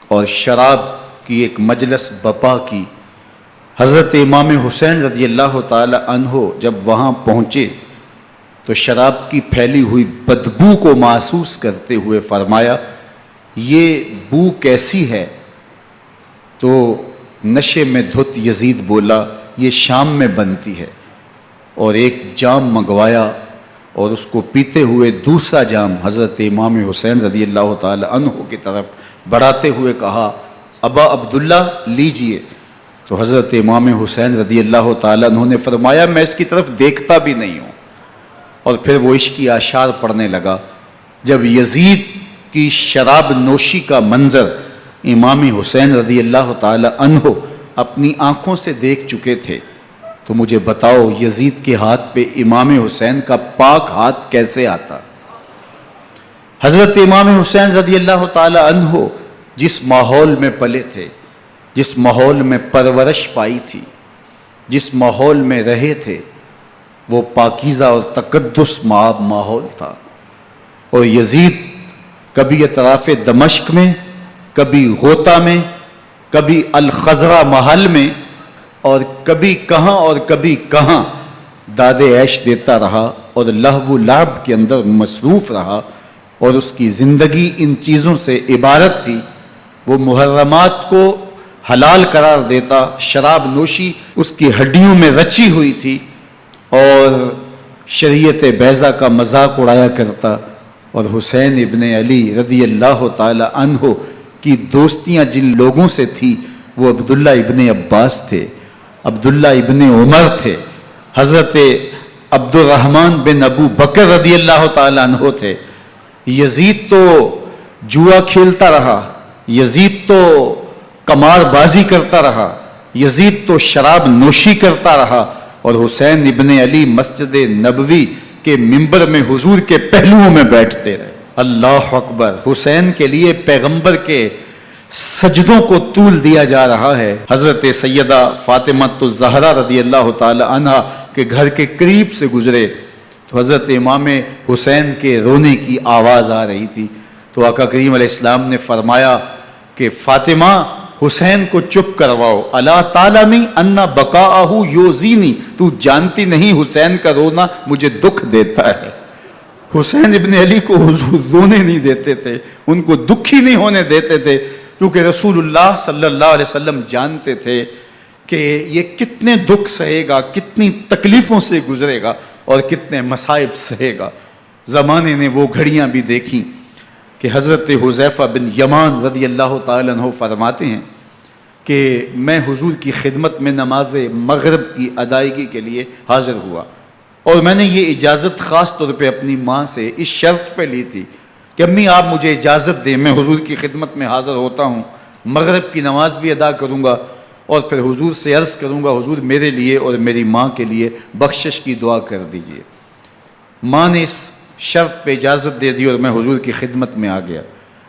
اور شراب کی ایک مجلس بپا کی. حضرت امام حسین رضی اللہ تعالی عنہ جب وہاں پہنچے تو شراب کی پھیلی ہوئی بدبو کو محسوس کرتے ہوئے فرمایا یہ بو کیسی ہے؟ تو نشے میں دھت یزید بولا یہ شام میں بنتی ہے، اور ایک جام منگوایا اور اس کو پیتے ہوئے دوسرا جام حضرت امام حسین رضی اللہ تعالی عنہ کی طرف بڑھاتے ہوئے کہا ابا عبداللہ لیجئے. تو حضرت امام حسین رضی اللہ تعالی عنہ نے فرمایا میں اس کی طرف دیکھتا بھی نہیں ہوں. اور پھر وہ عشقی اشعار پڑھنے لگا. جب یزید کی شراب نوشی کا منظر امام حسین رضی اللہ تعالی عنہ اپنی آنکھوں سے دیکھ چکے تھے تو مجھے بتاؤ یزید کے ہاتھ پہ امام حسین کا پاک ہاتھ کیسے آتا؟ حضرت امام حسین رضی اللہ تعالی عنہ جس ماحول میں پلے تھے، جس ماحول میں پرورش پائی تھی، جس ماحول میں رہے تھے، وہ پاکیزہ اور تقدس مآب ماحول تھا. اور یزید کبھی اطراف دمشق میں، کبھی غوطہ میں، کبھی الخزرہ محل میں، اور کبھی کہاں اور کبھی کہاں داد عیش دیتا رہا اور لہو و لعب کے اندر مصروف رہا. اور اس کی زندگی ان چیزوں سے عبارت تھی. وہ محرمات کو حلال قرار دیتا، شراب نوشی اس کی ہڈیوں میں رچی ہوئی تھی، اور شریعت بیضا کا مذاق اڑایا کرتا. اور حسین ابن علی رضی اللہ تعالی عنہ کی دوستیاں جن لوگوں سے تھی وہ عبداللہ ابن عباس تھے، عبداللہ ابن عمر تھے، حضرت عبد الرحمن بن ابو بکر رضی اللہ تعالی عنہ تھے. یزید تو جوا کھیلتا رہا، یزید تو قمار بازی کرتا رہا، یزید تو شراب نوشی کرتا رہا، اور حسین ابن علی مسجد نبوی کے منبر میں حضور کے پہلوؤں میں بیٹھتے رہے. اللہ اکبر. حسین کے لیے پیغمبر کے سجدوں کو طول دیا جا رہا ہے. حضرت سیدہ فاطمہ الزہرا رضی اللہ تعالی عنہ کے گھر کے قریب سے گزرے تو حضرت امام حسین کے رونے کی آواز آ رہی تھی. تو آقا کریم علیہ السلام نے فرمایا کہ فاطمہ حسین کو چپ کرواؤ. الا تعلمی ان بقاءہ یوزینی، تو جانتی نہیں حسین کا رونا مجھے دکھ دیتا ہے. حسین ابن علی کو حضور رونے نہیں دیتے تھے، ان کو دکھی نہیں ہونے دیتے تھے، کیونکہ رسول اللہ صلی اللہ علیہ وسلم جانتے تھے کہ یہ کتنے دکھ سہے گا، کتنی تکلیفوں سے گزرے گا اور کتنے مصائب سہے گا. زمانے نے وہ گھڑیاں بھی دیکھیں کہ حضرت حذیفہ بن یمان رضی اللہ تعالی عنہ فرماتے ہیں کہ میں حضور کی خدمت میں نماز مغرب کی ادائیگی کے لیے حاضر ہوا، اور میں نے یہ اجازت خاص طور پہ اپنی ماں سے اس شرط پہ لی تھی کہ امی آپ مجھے اجازت دیں، میں حضور کی خدمت میں حاضر ہوتا ہوں، مغرب کی نماز بھی ادا کروں گا، اور پھر حضور سے عرض کروں گا حضور میرے لیے اور میری ماں کے لیے بخشش کی دعا کر دیجئے. ماں نے اس شرط پہ اجازت دے دی اور میں حضور کی خدمت میں آ گیا.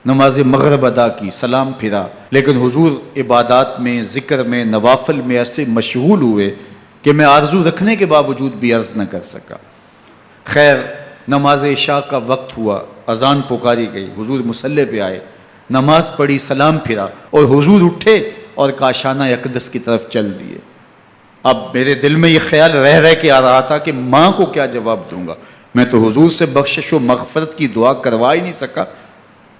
نماز مغرب ادا کی، سلام پھرا، لیکن حضور عبادات میں، ذکر میں، نوافل میں ایسے مشغول ہوئے کہ میں آرزو رکھنے کے باوجود بھی عرض نہ کر سکا. خیر نماز عشاء کا وقت ہوا، اذان پکاری گئی، حضور مصلی پہ آئے، نماز پڑھی، سلام پھرا، اور حضور اٹھے اور کاشانہ اقدس کی طرف چل دیے. اب میرے دل میں یہ خیال رہ کے آ رہا تھا کہ ماں کو کیا جواب دوں گا. میں تو حضور سے بخشش و مغفرت کی دعا کروا ہی نہیں سکا.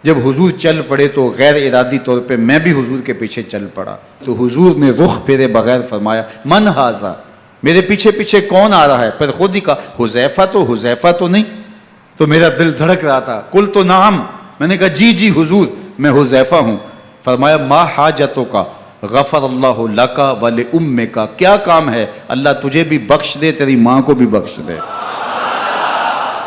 جب حضور چل پڑے تو غیر ارادی طور پہ میں بھی حضور کے پیچھے چل پڑا. تو حضور نے رخ پھیرے بغیر فرمایا من ھذا، میرے پیچھے پیچھے کون آ رہا ہے؟ پھر خود ہی کہا حذیفہ تو نہیں. تو میرا دل دھڑک رہا تھا. قلت نعم، میں نے کہا جی حضور میں حذیفہ ہوں. فرمایا ما حاجتک غفر اللہ لک ولامک، کیا کام ہے؟ اللہ تجھے بھی بخش دے، تیری ماں کو بھی بخش دے.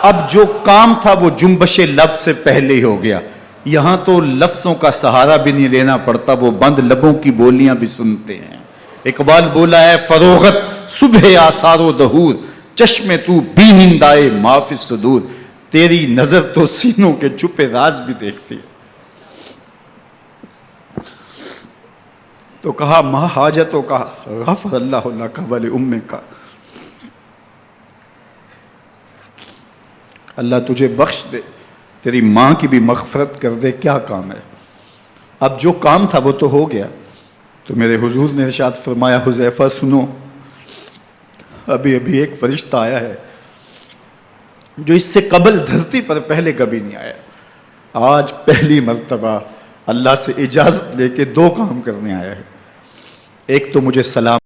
اب جو کام تھا وہ جنبش لب سے پہلے ہی ہو گیا. یہاں تو لفظوں کا سہارا بھی نہیں لینا پڑتا، وہ بند لبوں کی بولیاں بھی سنتے ہیں. اقبال بولا ہے فروغت صبح آثار و دہور، چشم تو بینندائے ما فی الصدور، تیری نظر تو سینوں کے چھپے راز بھی دیکھتی ہے. تو کہا ما حاجتوں کا غفر اللہ لک ولامک. اللہ تجھے بخش دے، تیری ماں کی بھی مغفرت کر دے، کیا کام ہے؟ اب جو کام تھا وہ تو ہو گیا۔ تو میرے حضور نے ارشاد فرمایا حذیفہ سنو، ابھی ابھی ایک فرشتہ آیا ہے جو اس سے قبل دھرتی پر پہلے کبھی نہیں آیا، آج پہلی مرتبہ اللہ سے اجازت لے کے 2 کام کرنے آیا ہے۔ ایک تو مجھے سلام